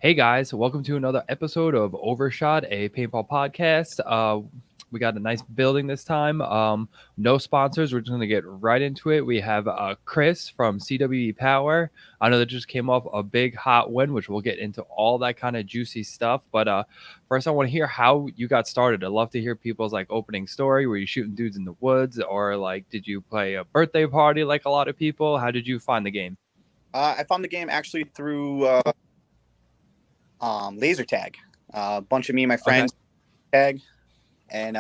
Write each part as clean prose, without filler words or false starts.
Hey guys, welcome to another episode of Overshot, a paintball podcast. We got a nice building this time. No sponsors. We're just going to get right into it. We have Chris from CWE Power. I know that just came off a big hot win, which we'll get into all that kind of juicy stuff. But first, I want to hear how you got started. I'd love to hear people's opening story. Were you shooting dudes in the woods, or did you play a birthday party like a lot of people? How did you find the game? I found the game actually through laser tag. A bunch of me and my Okay. friends tag, and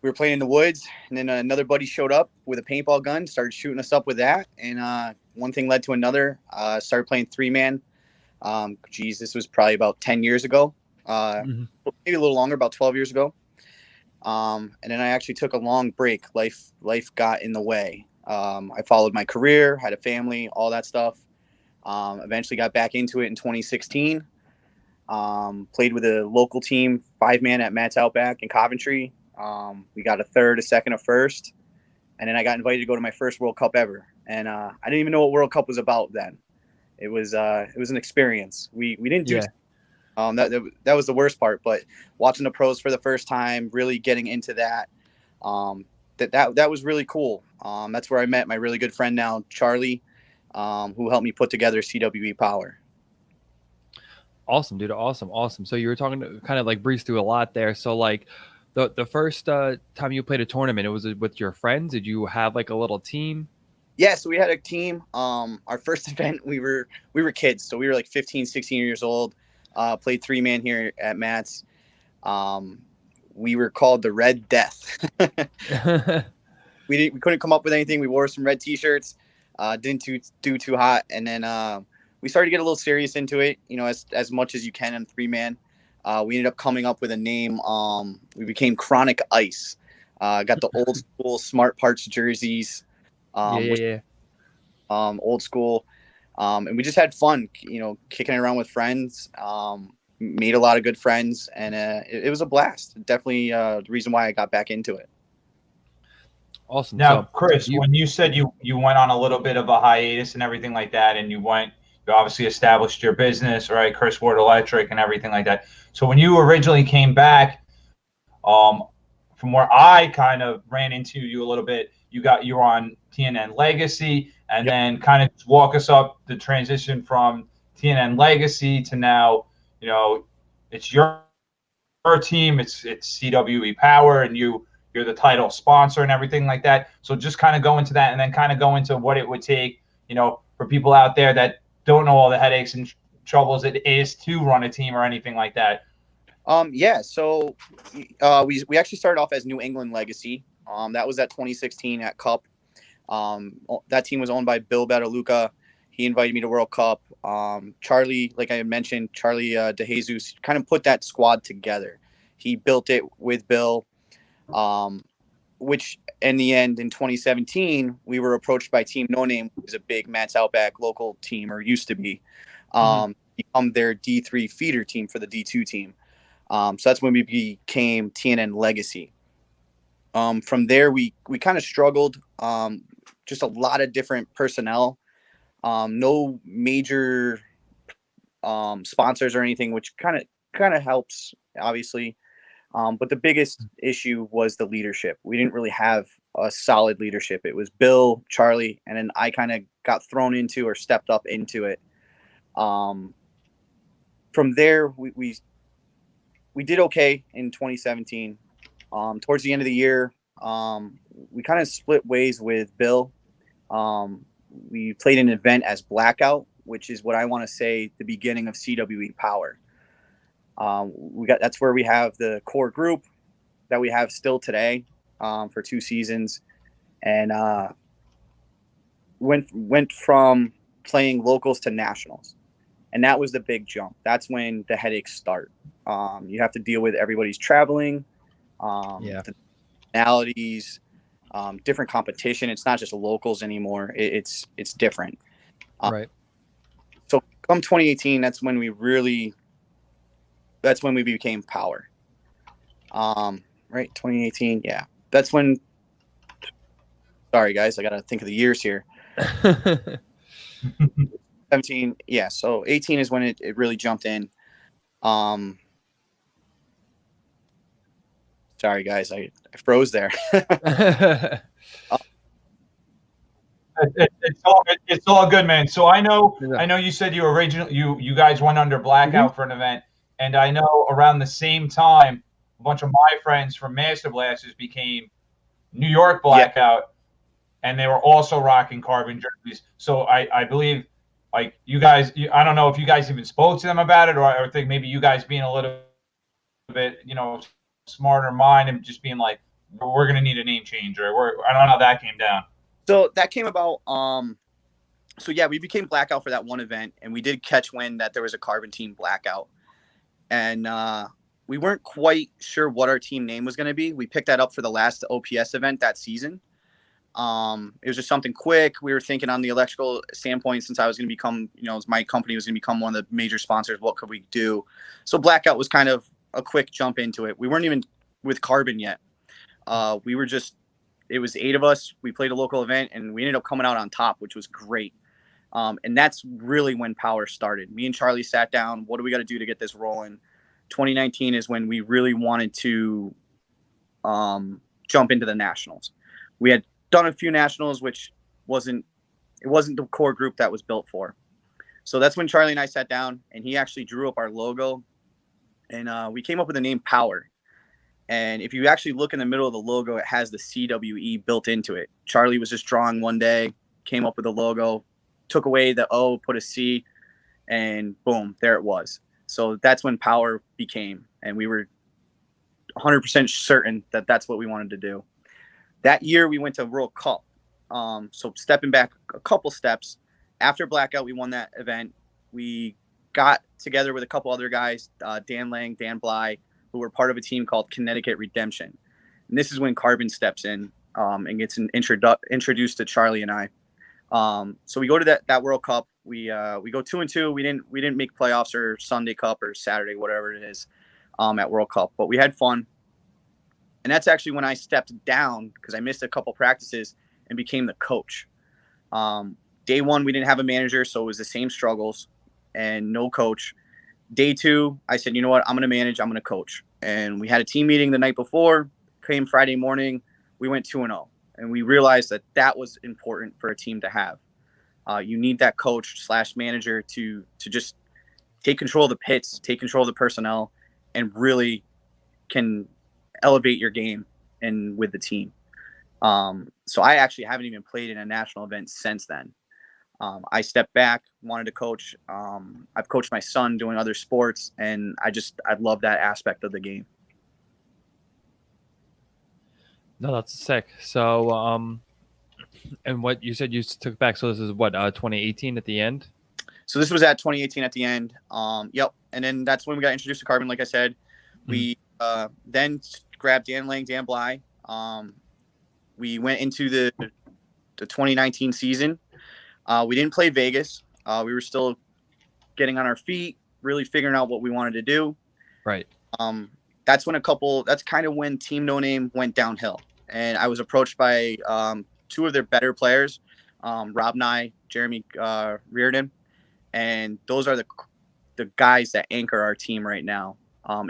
we were playing in the woods. And then another buddy showed up with a paintball gun, started shooting us up with that. And one thing led to another. Started playing three man. This was probably about 10 years ago, Mhm. maybe a little longer, about 12 years ago. And then I actually took a long break. Life got in the way. I followed my career, had a family, all that stuff. Eventually got back into it in 2016. Played with a local team, 5-man at Matt's Outback in Coventry. We got a third, a second, a first. And then I got invited to go to my first World Cup ever. And I didn't even know what World Cup was about then. It was an experience. We didn't do Yeah. that was the worst part, but watching the pros for the first time, really getting into that, that was really cool. That's where I met my really good friend now, Charlie, who helped me put together CWE Power. Awesome, dude. Awesome, awesome. So you were talking to kind of breeze through a lot there. So the first time you played a tournament, it was with your friends. Did you have a little team? Yeah, so we had a team. Our first event, we were kids, so we were like 15, 16 years old. Played three man here at Matt's. Um, we were called the Red Death. We couldn't come up with anything. We wore some red t-shirts. Didn't do too hot, and then we started to get a little serious into it. You know, as much as you can in three man. We ended up coming up with a name. We became Chronic Ice. Got the old school Smart Parts jerseys, Yeah, yeah, which yeah. old school, and we just had fun. You know, kicking it around with friends. Made a lot of good friends, and it was a blast. Definitely the reason why I got back into it. Awesome. Now, So Chris, you, when you said you went on a little bit of a hiatus and everything like that, and you obviously established your business, right? Chris Ward Electric and everything like that. So when you originally came back, from where I kind of ran into you a little bit, you were on TNN Legacy, and Yep. then kind of walk us up the transition from TNN Legacy to now, you know, it's your team, it's CWE Power, and you're the title sponsor and everything like that. So just kind of go into that, and then kind of go into what it would take, for people out there that don't know all the headaches and troubles it is to run a team or anything like that. Yeah. So we actually started off as New England Legacy. That was at 2016 at Cup. That team was owned by Bill Badaluca. He invited me to World Cup. Charlie, like I had mentioned, Charlie DeJesus kind of put that squad together. He built it with Bill, which in the end, in 2017, we were approached by Team No Name, who is a big Matt's Outback local team, or used to be, Mhm. become their D3 feeder team for the D2 team. So that's when we became TNN Legacy. From there, we kind of struggled. Just a lot of different personnel. No major sponsors or anything, which kind of helps, obviously. But the biggest issue was the leadership. We didn't really have a solid leadership. It was Bill, Charlie, and then I kind of got thrown into or stepped up into it. Um, from there, we did okay in 2017. Towards the end of the year, we kind of split ways with Bill. We played an event as Blackout, which is what I want to say the beginning of CWE Power. That's where we have the core group that we have still today, for 2 seasons, and went from playing locals to nationals, and that was the big jump. That's when the headaches start. You have to deal with everybody's traveling, Yeah. the nationalities, different competition. It's not just locals anymore. It's different. Um, Right. so come 2018, that's when we became Power. Right, 2018. Yeah, that's when. Sorry, guys, I gotta think of the years here. 17. Yeah. So 18 is when it really jumped in. Um, Sorry guys, I froze there. It's all good, man. So I know Yeah. I know you said you originally you guys went under blackout for an event, and I know around the same time a bunch of my friends from Master Blasters became New York Yeah. blackout, and they were also rocking carbon jerseys. So I believe like you guys, I don't know if you guys even spoke to them about it, or I think maybe you guys being a little bit smarter mind and just being like we're gonna need a name change, or I don't know how that came down. So that came about. So yeah, we became blackout for that one event, and we did catch wind that there was a carbon team blackout, and we weren't quite sure what our team name was going to be. We picked that up for the last OPS event that season. It was just something quick. We were thinking on the electrical standpoint, since I was going to become, my company was going to become one of the major sponsors. What could we do? So blackout was kind of a quick jump into it. We weren't even with carbon yet. We were just, it was 8 of us. We played a local event, and we ended up coming out on top, which was great. And that's really when Power started. Me and Charlie sat down. What do we got to do to get this rolling? 2019 is when we really wanted to jump into the nationals. We had done a few nationals, which wasn't the core group that was built for. So that's when Charlie and I sat down, and he actually drew up our logo, and we came up with the name Power. And if you actually look in the middle of the logo, it has the CWE built into it. Charlie was just drawing one day, came up with a logo, took away the O, put a C, and boom, there it was. So that's when Power became, and we were 100% certain that that's what we wanted to do. That year, we went to World Cup. So stepping back a couple steps, after Blackout, we won that event. We got together with a couple other guys, Dan Lang, Dan Bly, who were part of a team called Connecticut Redemption. And this is when Carbon steps in and gets introduced to Charlie and I. So we go to that World Cup. We go 2-2. We didn't make playoffs or Sunday Cup or Saturday, whatever it is, at World Cup. But we had fun. And that's actually when I stepped down because I missed a couple practices and became the coach. Day 1, we didn't have a manager, so it was the same struggles and no coach. Day 2, I said, you know what? I'm going to manage. I'm going to coach. And we had a team meeting the night before. Came Friday morning. We went 2-0. And we realized that was important for a team to have. You need that coach / manager to just take control of the pits, take control of the personnel, and really can elevate your game and with the team. So I actually haven't even played in a national event since then. I stepped back, wanted to coach. I've coached my son doing other sports, and I love that aspect of the game. No, that's sick. So, and what you said you took back. So this is what 2018 at the end. So this was at 2018 at the end. Yep. And then that's when we got introduced to carbon. Like I said, we then grabbed Dan Lang, Dan Bly. We went into the 2019 season. We didn't play Vegas. We were still getting on our feet, really figuring out what we wanted to do. Right. That's kind of when Team No Name went downhill. And I was approached by 2 of their better players, Rob Nye, Jeremy Reardon. And those are the guys that anchor our team right now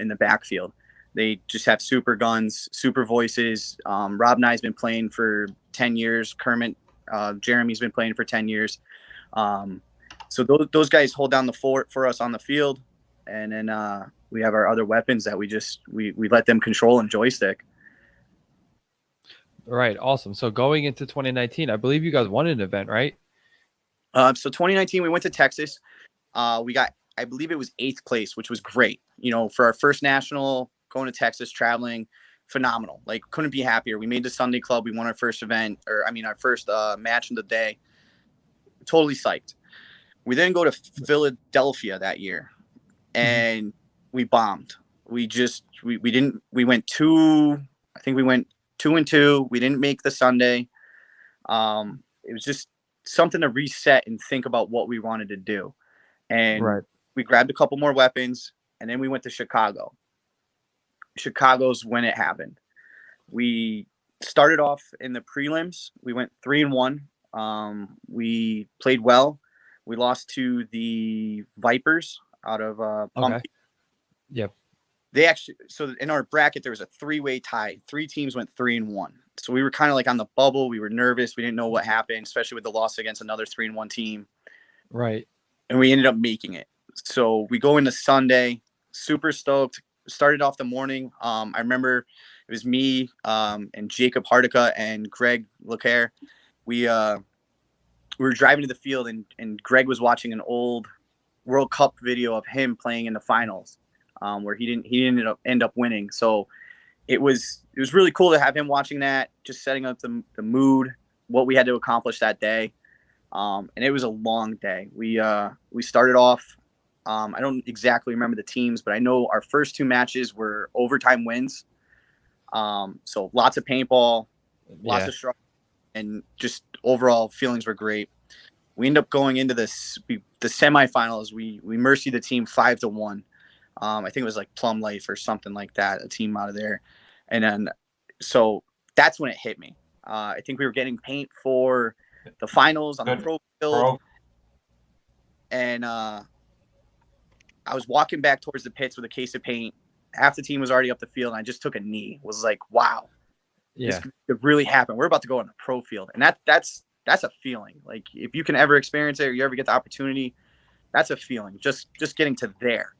in the backfield. They just have super guns, super voices. Rob Nye's been playing for 10 years. Kermit, Jeremy's been playing for 10 years. So those guys hold down the fort for us on the field. And then we have our other weapons that we let them control and joystick. Right. Awesome. So going into 2019, I believe you guys won an event, right? So 2019, we went to Texas. We got, I believe it was 8th place, which was great. For our first national, going to Texas, traveling, phenomenal. Like, couldn't be happier. We made the Sunday Club. We won our first our first match of the day. Totally psyched. We then go to Philadelphia that year, and we bombed. We went 2. I think we went 2-2. We didn't make the Sunday. It was just something to reset and think about what we wanted to do. And we grabbed a couple more weapons, and then we went to Chicago. Chicago's when it happened. We started off in the prelims. We went 3-1. We played well. We lost to the Vipers out of Palm Okay. Beach. Yep. They actually, so in our bracket there was a 3-way tie. 3 teams went 3-1. So we were kind of like on the bubble. We were nervous. We didn't know what happened, especially with the loss against another 3-1 team. Right. And we ended up making it. So we go into Sunday, super stoked. Started off the morning. I remember it was me and Jacob Hardica and Greg Leclerc. We were driving to the field, and Greg was watching an old World Cup video of him playing in the finals, where he didn't end up winning. So it was really cool to have him watching that, just setting up the mood, what we had to accomplish that day. And it was a long day. We started off. I don't exactly remember the teams, but I know our first 2 matches were overtime wins. So lots of paintball, lots of struggle, and just overall feelings were great. We end up going into the semifinals. We mercy the team 5-1. I think it was like Plum Life or something like that, a team out of there. And then, so that's when it hit me. I think we were getting paint for the finals on the pro field. And I was walking back towards the pits with a case of paint. Half the team was already up the field, and I just took a knee. Was like, wow, this could really happen. We're about to go on the pro field. And that's a feeling. Like, if you can ever experience it or you ever get the opportunity, that's a feeling. Just getting to there.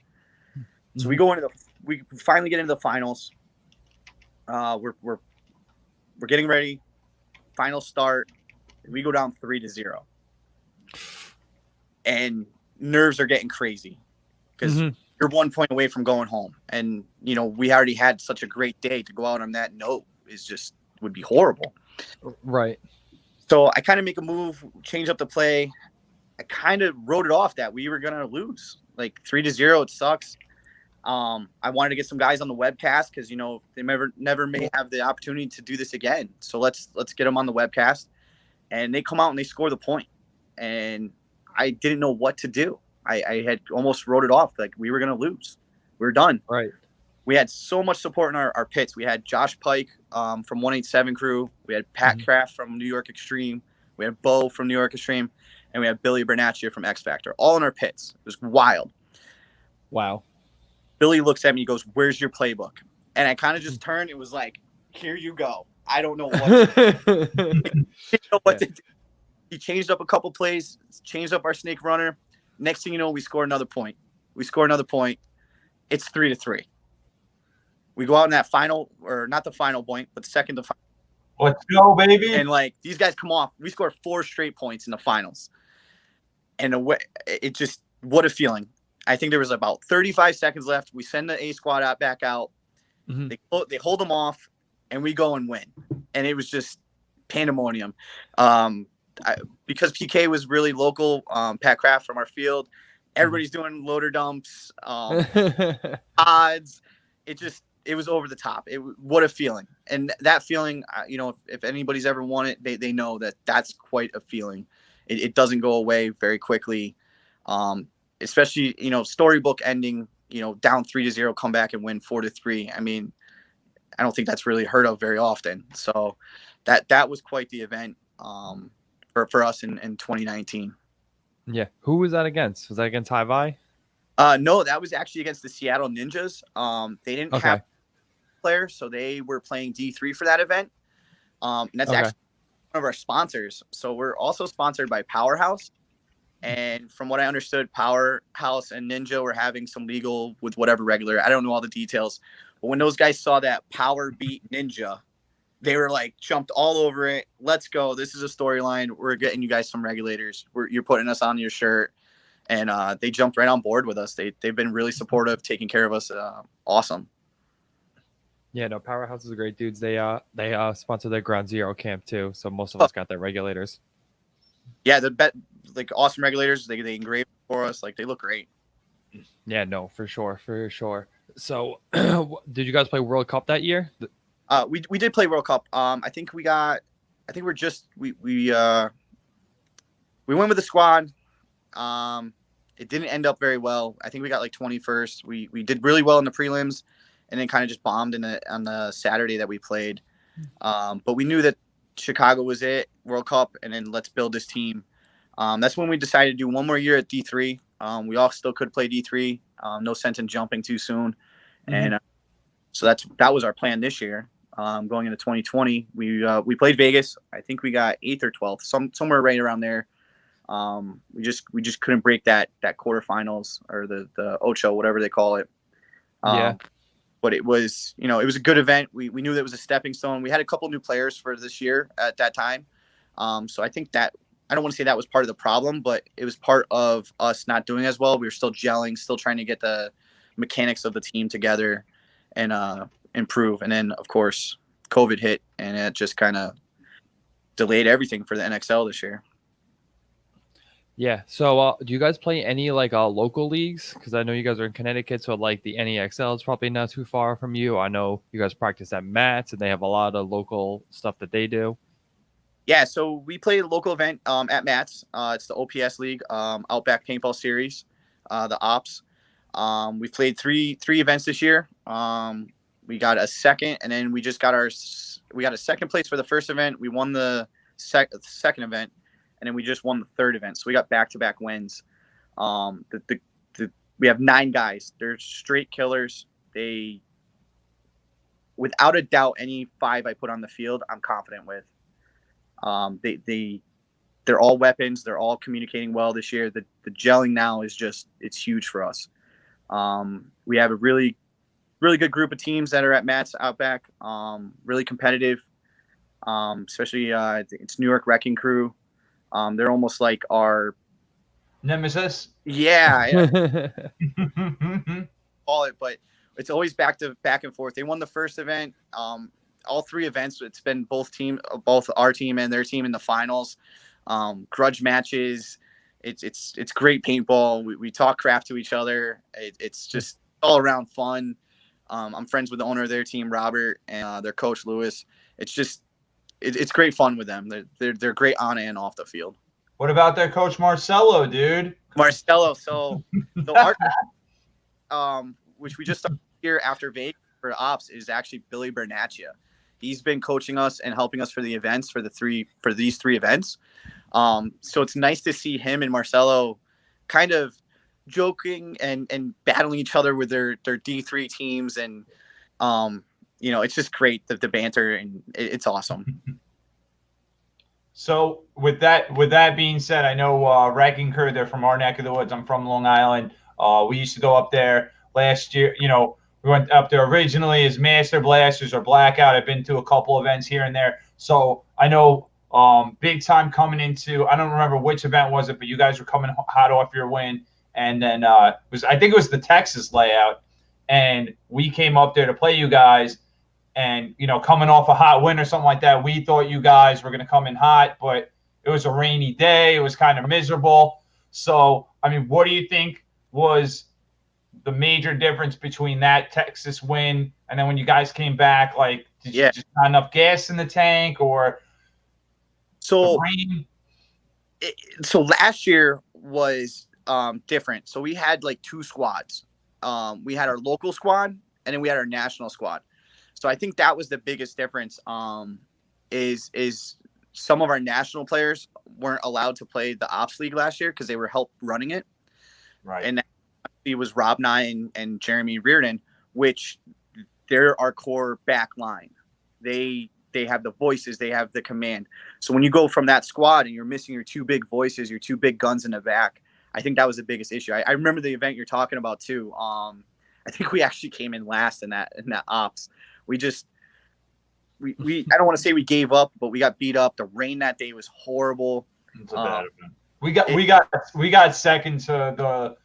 So we finally get into the finals. We're getting ready. Final start. We go down 3-0. And nerves are getting crazy because you're 1 point away from going home. And, we already had such a great day. To go out on that note would be horrible. Right. So I kind of make a move, change up the play. I kind of wrote it off that we were going to lose. Like 3-0, it sucks. I wanted to get some guys on the webcast because, they never may have the opportunity to do this again. So let's get them on the webcast. And they come out and they score the point. And I didn't know what to do. I had almost wrote it off. Like, we were going to lose. We were done. Right. We had so much support in our pits. We had Josh Pike from 187 crew. We had Pat Kraft from New York Extreme. We had Bo from New York Extreme. And we had Billy Bernaccia from X Factor, all in our pits. It was wild. Wow. Billy looks at me, he goes, "Where's your playbook?" And I kind of just turned. It was like, "Here you go." I don't know what to do. He changed up a couple plays, changed up our snake runner. Next thing you know, we score another point. It's 3-3. We go out in that final, or not the final point, but second to final. Let's go, baby. And these guys come off. We score 4 straight points in the finals. And what a feeling. I think there was about 35 seconds left. We send the A squad back out. They hold them off, and we go and win. And it was just pandemonium. Because PK was really local, Pat Kraft from our field, everybody's doing loader dumps, odds. It was over the top. What a feeling. And that feeling, if anybody's ever won it, they know that that's quite a feeling. It doesn't go away very quickly. Especially, storybook ending, down 3-0, come back and win 4-3. I mean, I don't think that's really heard of very often. So that was quite the event for us in 2019. Yeah. Who was that against? Was that against High Vi? No, that was actually against the Seattle Ninjas. They didn't have players, so they were playing D3 for that event. And that's actually one of our sponsors. So we're also sponsored by Powerhouse. And from what I understood, Powerhouse and Ninja were having some legal with whatever regular. I don't know all the details. But when those guys saw that Power beat Ninja, they were jumped all over it. Let's go. This is a storyline. We're getting you guys some regulators. You're putting us on your shirt. And they jumped right on board with us. They've been really supportive, taking care of us. Awesome. Yeah, no, Powerhouse is great dudes. They sponsor their Ground Zero camp too. So most of us got their regulators. Yeah, awesome regulators. They engrave for us. They look great. Yeah, no, for sure. So, did you guys play World Cup that year? We did play World Cup. I think we went with the squad. It didn't end up very well. I think we got 21st. We did really well in the prelims, and then kind of just bombed on the Saturday that we played. But we knew that Chicago was it, World Cup, and then let's build this team. That's when we decided to do one more year at D3. We all still could play D3. No sense in jumping too soon. And so that was our plan this year. Going into 2020, we played Vegas. I think we got 8th or 12th, somewhere right around there. We just couldn't break that quarterfinals or the Ocho, whatever they call it. Yeah. But it was, it was a good event. We knew that it was a stepping stone. We had a couple new players for this year at that time. So I think that, I don't want to say that was part of the problem, but it was part of us not doing as well. We were still gelling, still trying to get the mechanics of the team together and improve. And then, of course, COVID hit, and it just kind of delayed everything for the NXL this year. Yeah. So, do you guys play any local leagues? Because I know you guys are in Connecticut, so like the NEXL is probably not too far from you. I know you guys practice at Mats, and they have a lot of local stuff that they do. Yeah, so we play a local event at Mats. It's the OPS League, Outback Paintball Series, the Ops. We played three events this year. We got a second, and then we got a second place for the first event. We won the second event, and then we just won the third event. So we got back-to-back wins. We have 9 guys. They're straight killers. They, without a doubt, any 5 I put on the field, I'm confident with. They're all weapons. They're all communicating well this year. The gelling now is it's huge for us. We have a really, really good group of teams that are at Matt's Outback. Really competitive. Especially it's New York Wrecking Crew. They're almost like our nemesis. Yeah. Call it, but it's always back and forth. They won the first event. All 3 events, it's been both our team and their team in the finals. Grudge matches. It's great paintball. We talk crap to each other. It's just all around fun. I'm friends with the owner of their team, Robert, and their coach, Lewis. It's great fun with them. They're great on and off the field. What about their coach Marcelo, dude? Marcelo. So our which we just started here after Vegas for Ops is actually Billy Bernaccia. He's been coaching us and helping us for the events for these 3 events. So it's nice to see him and Marcelo kind of joking and battling each other with their D3 teams, and it's just great, the banter, and it's awesome. So with that being said, I know Wrecking Crew, they're from our neck of the woods. I'm from Long Island. We used to go up there last year. We went up there originally as Master Blasters or Blackout. I've been to a couple events here and there. So I know big time coming into, I don't remember which event was it, but you guys were coming hot off your win. And then I think it was the Texas layout. And we came up there to play you guys. And, coming off a hot win or something like that, we thought you guys were going to come in hot, but it was a rainy day. It was kind of miserable. So, I mean, what do you think was the major difference between that Texas win and then when you guys came back? Like, did you just not enough gas in the tank, or so last year was different. So we had like 2 squads. We had our local squad, and then we had our national squad. So I think that was the biggest difference. Is some of our national players weren't allowed to play the Ops League last year because they were help running it. Right. And it was Rob Nye and Jeremy Reardon, which they're our core back line. They have the voices, they have the command. So when you go from that squad and you're missing your 2 big voices, your 2 big guns in the back, I think that was the biggest issue. I remember the event you're talking about too. I think we actually came in last in that Ops. We I don't want to say we gave up, but we got beat up. The rain that day was horrible. It's a bad event. We got second to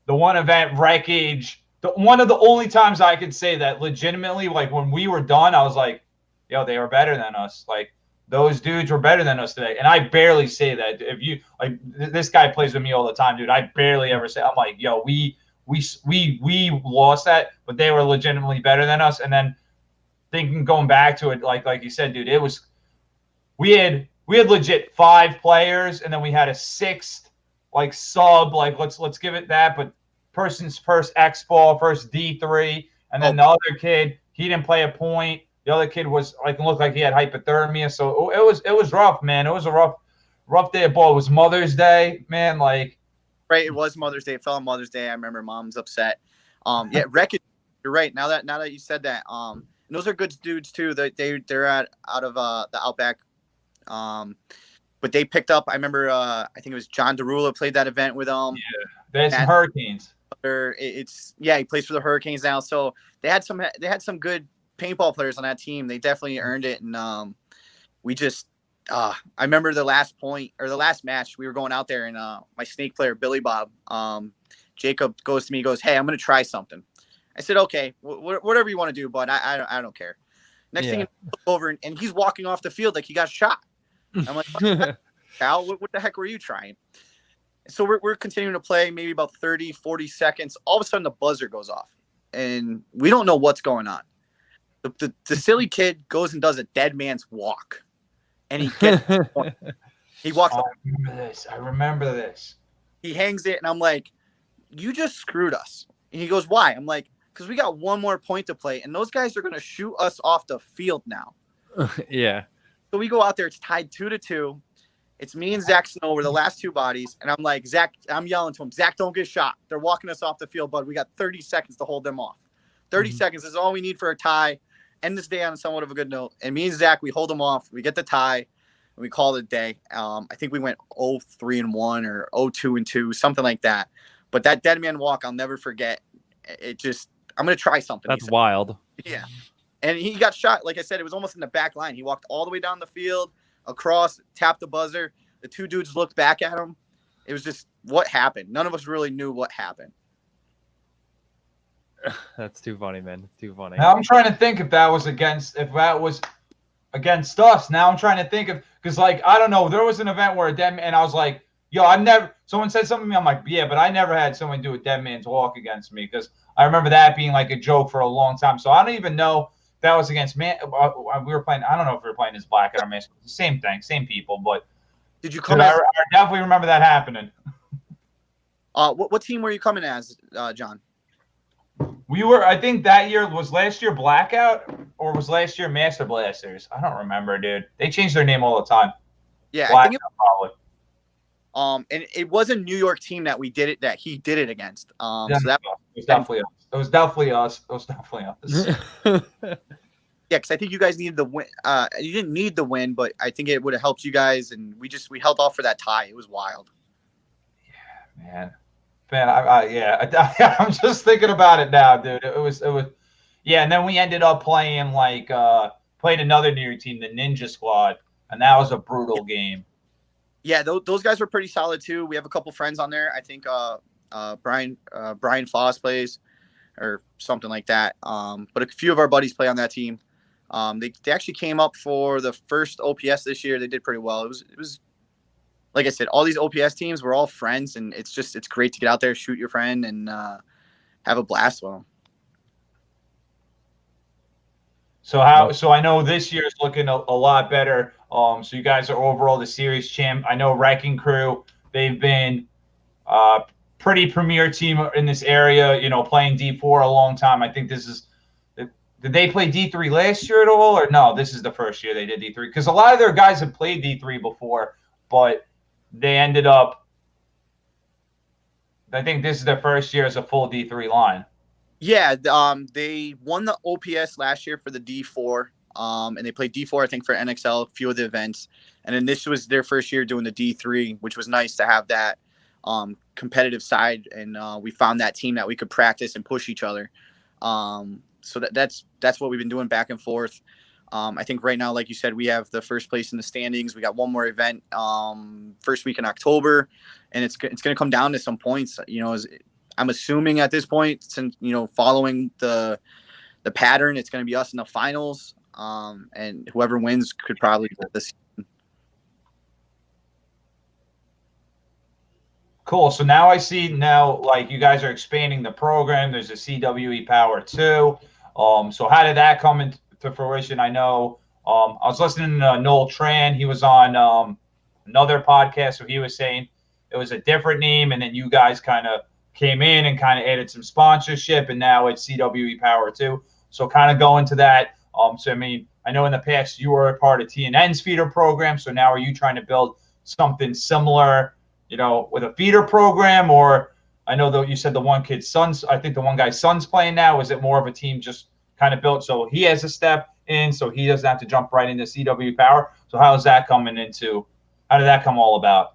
the one event, Wreckage. One of the only times I could say that legitimately, like when we were done, I was like, yo, they were better than us. Like, those dudes were better than us today. And I barely say that. If you like, this guy plays with me all the time, dude. I barely ever say, I'm like, yo, we lost that, but they were legitimately better than us. And then going back to it, like you said, dude, it was, we had legit 5 players, and then we had a 6th like sub, like let's give it that, but person's first Xball, first D3, and then the other kid, he didn't play a point. The other kid was like, looked like he had hypothermia. So it was rough, man. It was a rough day of ball. It was Mother's Day, man. Like, right, it was Mother's Day. It fell on Mother's Day. I remember Mom's upset. Yeah, Wreckage. You're right. Now that you said that, and those are good dudes too. They're out of the Outback. But they picked up. I remember. I think it was John Derula played that event with them. yeah, there's some Hurricanes. He plays for the Hurricanes now. So they had some good paintball players on that team. They definitely earned it. And we just I remember the last match we were going out there, and my snake player Billy Bob, Jacob goes to me, he goes, "Hey, I'm gonna try something." I said, "Okay, whatever you want to do, but I don't care." Next thing, I look over and he's walking off the field like he got shot. I'm like, "Al, what the heck were you trying?" So we're continuing to play, maybe about 30, 40 seconds. All of a sudden, the buzzer goes off, and we don't know what's going on. The silly kid goes and does a dead man's walk, and he gets he walks. I remember this. He hangs it, and I'm like, "You just screwed us." And he goes, "Why?" I'm like, "Because we got one more point to play, and those guys are going to shoot us off the field now." Yeah. So we go out there. It's tied 2-2. It's me and Zach Snow were the last two bodies, and I'm like, "Zach," I'm yelling to him, "Zach, don't get shot. They're walking us off the field, bud. We got 30 seconds to hold them off. 30 seconds is all we need for a tie. End this day on somewhat of a good note." And me and Zach, we hold them off. We get the tie, and we call it a day. I think we went 0-3-1 or 0-2-2, something like that. But that dead man walk, I'll never forget. I'm going to try something. That's wild. Yeah. And he got shot. Like I said, it was almost in the back line. He walked all the way down the field, across, tapped the buzzer. The two dudes looked back at him. It was just what happened. None of us really knew what happened. That's too funny, man. It's too funny. Now I'm trying to think if that was against us. Now I'm trying to think of, because like, I don't know, there was an event where a dead man, and I was like, yo, someone said something to me. I'm like, yeah, but I never had someone do a dead man's walk against me, because I remember that being like a joke for a long time. So I don't even know if that was against man. We were playing, I don't know if we were playing as Blackout or man. Same thing, same people, but did you come I definitely remember that happening. What team were you coming as, John? We were, I think that year, was last year Blackout or was last year Master Blasters? I don't remember, dude. They change their name all the time. Yeah, Blackout, I think probably. And it was a New York team that he did it against. So that was definitely us. It was definitely us. Yeah, because I think you guys needed the win. You didn't need the win, but I think it would have helped you guys, and we held off for that tie. It was wild. Yeah, man. I'm just thinking about it now, dude. It was, yeah. And then we ended up playing played another New York team, the Ninja Squad, and that was a brutal game. Yeah, those guys were pretty solid too. We have a couple friends on there. I think Brian Foss plays, or something like that. But a few of our buddies play on that team. They actually came up for the first OPS this year. They did pretty well. It was. Like I said, all these OPS teams, we're all friends, and it's great to get out there, shoot your friend, and have a blast with them. So I know this year is looking a lot better. So you guys are overall the series champ. I know Wrecking Crew, they've been pretty premier team in this area, playing D4 a long time. I think this is – did they play D3 last year at all, or no, this is the first year they did D3? Because a lot of their guys have played D3 before, but – they ended up, I think this is their first year as a full D3 line. Yeah, they won the OPS last year for the D4, and they played D4, I think, for NXL, a few of the events. And then this was their first year doing the D3, which was nice to have that competitive side. And we found that team that we could practice and push each other. So that's what we've been doing back and forth. I think right now, like you said, we have the first place in the standings. We got one more event first week in October, and it's going to come down to some points. I'm assuming at this point, since following the pattern, it's going to be us in the finals, and whoever wins could probably get this. Cool. So now I see like you guys are expanding the program. There's a CWE Power 2. So how did that come into fruition? I know I was listening to Noel Tran. He was on another podcast, so he was saying it was a different name, and then you guys kind of came in and kind of added some sponsorship, and now it's CWE Power 2. So kind of go into that. So I mean, I know in the past you were a part of TNN's feeder program, so now are you trying to build something similar, with a feeder program? Or I know that you said the one kid's son's, I think the one guy's son's playing now. Is it more of a team just kind of built so he has a step in, so he doesn't have to jump right into CWE Power? So how is that coming into? How did that come all about?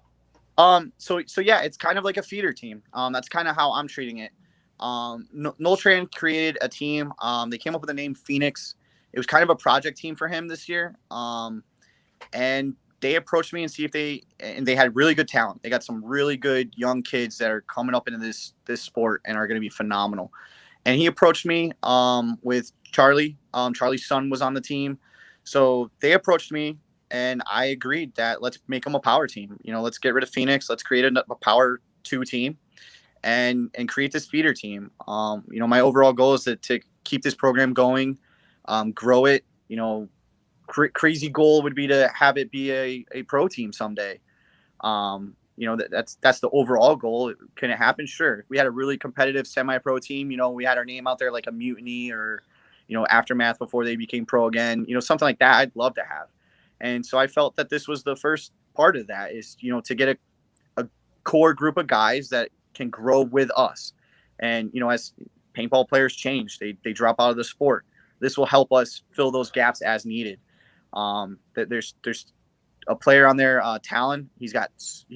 So yeah, it's kind of like a feeder team. That's kind of how I'm treating it. Noltran created a team. They came up with the name Phoenix. It was kind of a project team for him this year. And they approached me and they had really good talent. They got some really good young kids that are coming up into this sport and are going to be phenomenal. And he approached me with Charlie. Charlie's son was on the team. So they approached me and I agreed that let's make them a power team. Let's get rid of Phoenix. Let's create a power 2 team and create this feeder team. My overall goal is to keep this program going, grow it. Crazy goal would be to have it be a pro team someday. That's the overall goal. Can it happen? Sure. If we had a really competitive semi-pro team, we had our name out there like a Mutiny or, Aftermath before they became pro again, something like that, I'd love to have. And so I felt that this was the first part of that is, to get a core group of guys that can grow with us. And, as paintball players change, they drop out of the sport. This will help us fill those gaps as needed. There's a player on there, Talon. He's got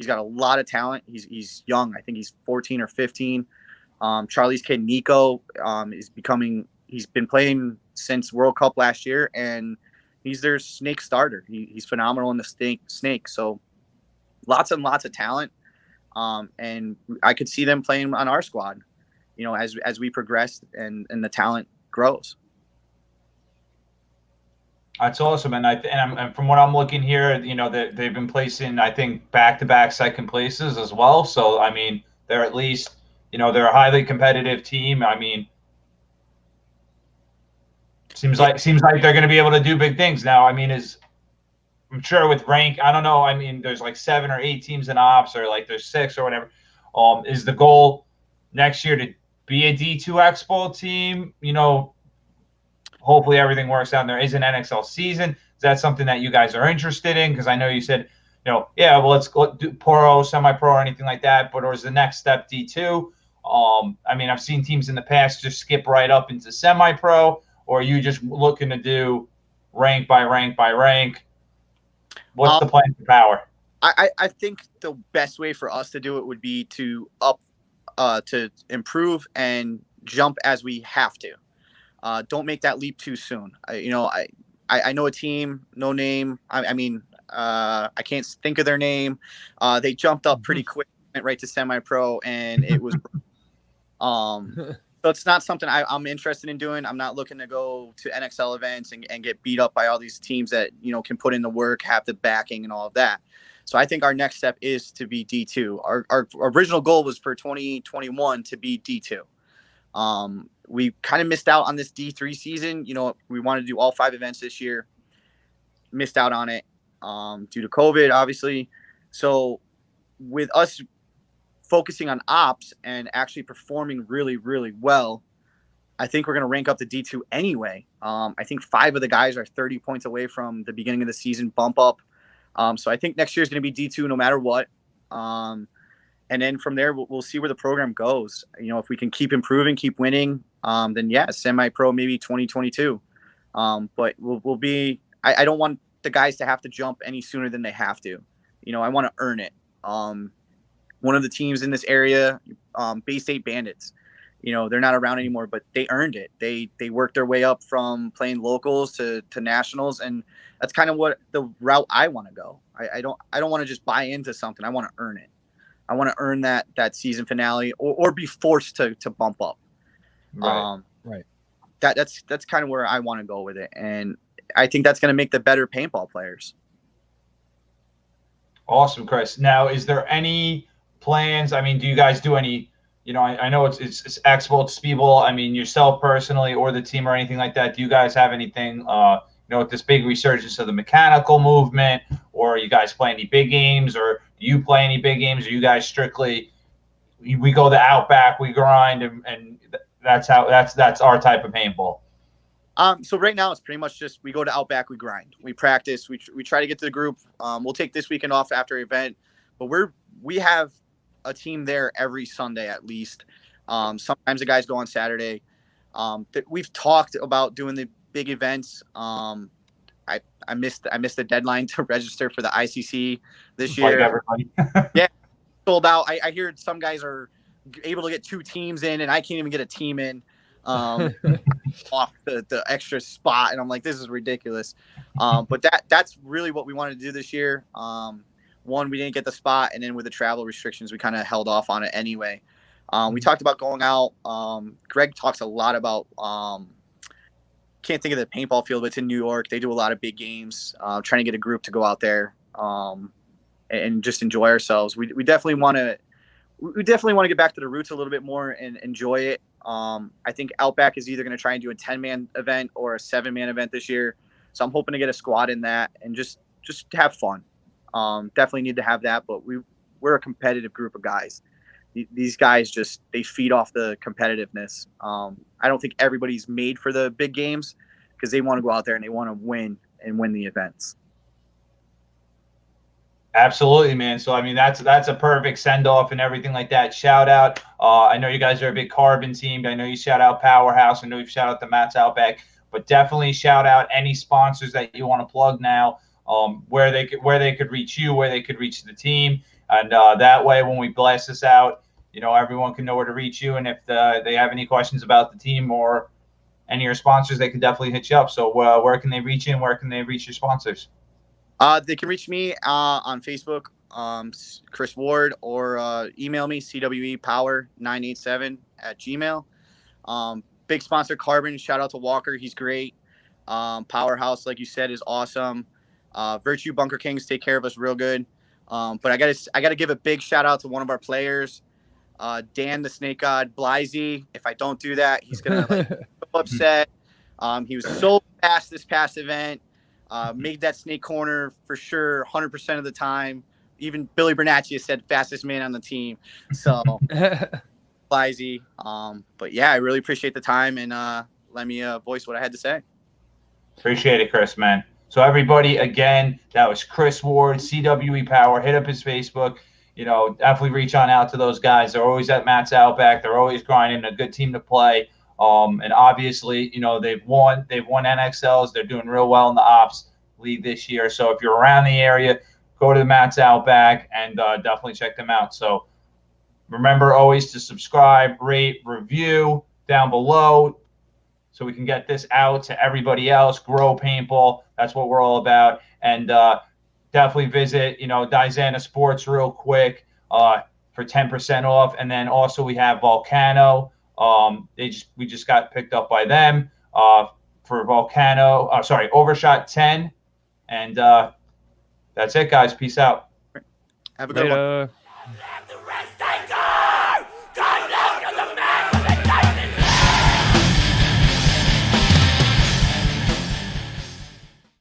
a lot of talent. He's young. I think he's 14 or 15. Charlie's kid Nico he's been playing since World Cup last year, and he's their snake starter. He's phenomenal in the snake. So lots and lots of talent. And I could see them playing on our squad, as we progress and the talent grows. That's awesome, and from what I'm looking here, they've been placing, I think, back-to-back second places as well. So I mean, they're at least, they're a highly competitive team. I mean, seems like they're going to be able to do big things now. I mean, I'm sure with rank, I don't know. I mean, there's like 7 or 8 teams in ops, or like there's 6 or whatever. Is the goal next year to be a D2 Xball team? Hopefully everything works out and there is an NXL season. Is that something that you guys are interested in? Because I know you said, let's go do pro, semi-pro, or anything like that. But or is the next step D2? I mean, I've seen teams in the past just skip right up into semi-pro, or are you just looking to do rank by rank by rank? What's the plan for Power? I think the best way for us to do it would be to improve and jump as we have to. Don't make that leap too soon. I know a team, no name. I can't think of their name. They jumped up pretty quick, went right to semi-pro, and it was. So it's not something I'm interested in doing. I'm not looking to go to NXL events and get beat up by all these teams that can put in the work, have the backing, and all of that. So I think our next step is to be D2. Our original goal was for 2021 to be D2. We kind of missed out on this D3 season. We wanted to do all 5 events this year. Missed out on it due to COVID, obviously. So with us focusing on ops and actually performing really, really well, I think we're going to rank up to D2 anyway. I think 5 of the guys are 30 points away from the beginning of the season bump up. So I think next year is going to be D2 no matter what. And then from there, we'll see where the program goes. If we can keep improving, keep winning, then yeah, semi-pro maybe 2022. But we'll be. I don't want the guys to have to jump any sooner than they have to. I want to earn it. One of the teams in this area, Bay State Bandits, they're not around anymore, but they earned it. They worked their way up from playing locals to nationals, and that's kind of what the route I want to go. I don't want to just buy into something. I want to earn it. I want to earn that season finale or be forced to bump up. Right. That's kind of where I want to go with it. And I think that's going to make the better paintball players. Awesome, Chris. Now, is there any plans? I mean, do you guys do any, I know it's Xball, it's Speedball. I mean, yourself personally or the team or anything like that. Do you guys have anything, with this big resurgence of the mechanical movement, or you guys play any big games, or do you play any big games? Or you guys strictly, we go the outback, we grind, and that's our type of paintball? So right now it's pretty much just we go to Outback, we grind, we practice, we try to get to the group. We'll take this weekend off after event, but we have a team there every Sunday at least. Sometimes the guys go on Saturday. We've talked about doing the big events. I missed the deadline to register for the ICC this Like year. everybody. Yeah, sold out. I hear some guys are able to get 2 teams in, and I can't even get a team in. Off the extra spot, and I'm like, this is ridiculous. But that's really what we wanted to do this year. One, we didn't get the spot, and then with the travel restrictions, we kind of held off on it anyway. We talked about going out. Greg talks a lot about can't think of the paintball field, but it's in New York. They do a lot of big games. Trying to get a group to go out there and just enjoy ourselves. We definitely want to. We definitely want to get back to the roots a little bit more and enjoy it. I think Outback is either going to try and do a 10-man event or a 7-man event this year. So I'm hoping to get a squad in that and just have fun. Definitely need to have that, but we're a competitive group of guys. These guys they feed off the competitiveness. I don't think everybody's made for the big games because they want to go out there and they want to win the events. Absolutely, man. So I mean, that's a perfect send off and everything like that. Shout out. I know you guys are a big Carbon team. I know you shout out Powerhouse. I know you shout out the Matt's Outback, but definitely shout out any sponsors that you want to plug now. Where they could reach you, where they could reach the team, and that way when we blast this out, everyone can know where to reach you. And if they have any questions about the team or any of your sponsors, they can definitely hit you up. So where can they reach you and where can they reach your sponsors? They can reach me on Facebook, Chris Ward, or email me, CWE Power 987@gmail. Big sponsor Carbon. Shout out to Walker. He's great. Powerhouse, like you said, is awesome. Virtue Bunker Kings take care of us real good. But I gotta give a big shout out to one of our players, Dan the Snake God Blisey. If I don't do that, he's gonna so upset. He was so fast this past event. Made that snake corner for sure 100% of the time. Even Billy Bernacci said fastest man on the team. So Blisey. But yeah, I really appreciate the time and let me voice what I had to say. Appreciate it, Chris, man. So everybody, again, that was Chris Ward, CWE Power. Hit up his Facebook. Definitely reach on out to those guys. They're always at Matt's Outback. They're always grinding. A good team to play. And obviously, they've won NXLs. They're doing real well in the Ops League this year. So if you're around the area, go to the Matt's Outback and definitely check them out. So remember always to subscribe, rate, review down below so we can get this out to everybody else. Grow paintball. That's what we're all about. And definitely visit, Dizana Sports real quick for 10% off. And then also we have Volcano. We just got picked up by them for Volcano. Overshot 10. And that's it, guys. Peace out. Have a good one.